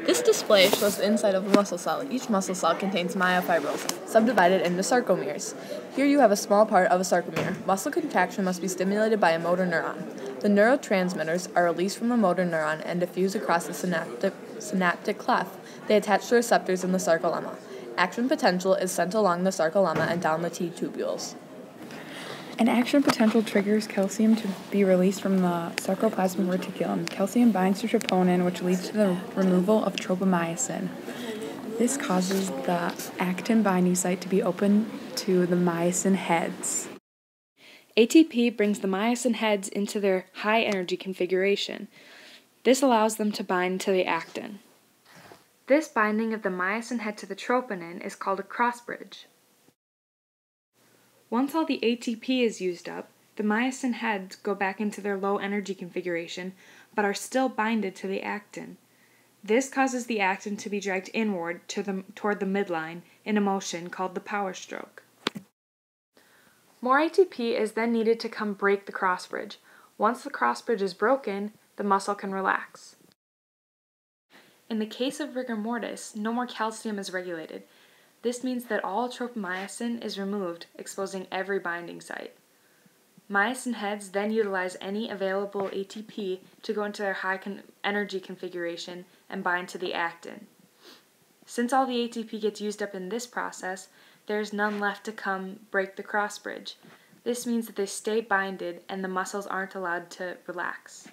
This display shows the inside of a muscle cell. Each muscle cell contains myofibrils, subdivided into sarcomeres. Here you have a small part of a sarcomere. Muscle contraction must be stimulated by a motor neuron. The neurotransmitters are released from the motor neuron and diffuse across the synaptic cleft. They attach to receptors in the sarcolemma. Action potential is sent along the sarcolemma and down the T-tubules. An action potential triggers calcium to be released from the sarcoplasmic reticulum. Calcium binds to troponin, which leads to the removal of tropomyosin. This causes the actin binding site to be open to the myosin heads. ATP brings the myosin heads into their high energy configuration. This allows them to bind to the actin. This binding of the myosin head to the troponin is called a cross-bridge. Once all the ATP is used up, the myosin heads go back into their low energy configuration, but are still binded to the actin. This causes the actin to be dragged inward toward the midline in a motion called the power stroke. More ATP is then needed to come break the cross-bridge. Once the cross-bridge is broken, the muscle can relax. In the case of rigor mortis, no more calcium is regulated. This means that all tropomyosin is removed, exposing every binding site. Myosin heads then utilize any available ATP to go into their high energy configuration and bind to the actin. Since all the ATP gets used up in this process, there is none left to come break the cross bridge. This means that they stay binded and the muscles aren't allowed to relax.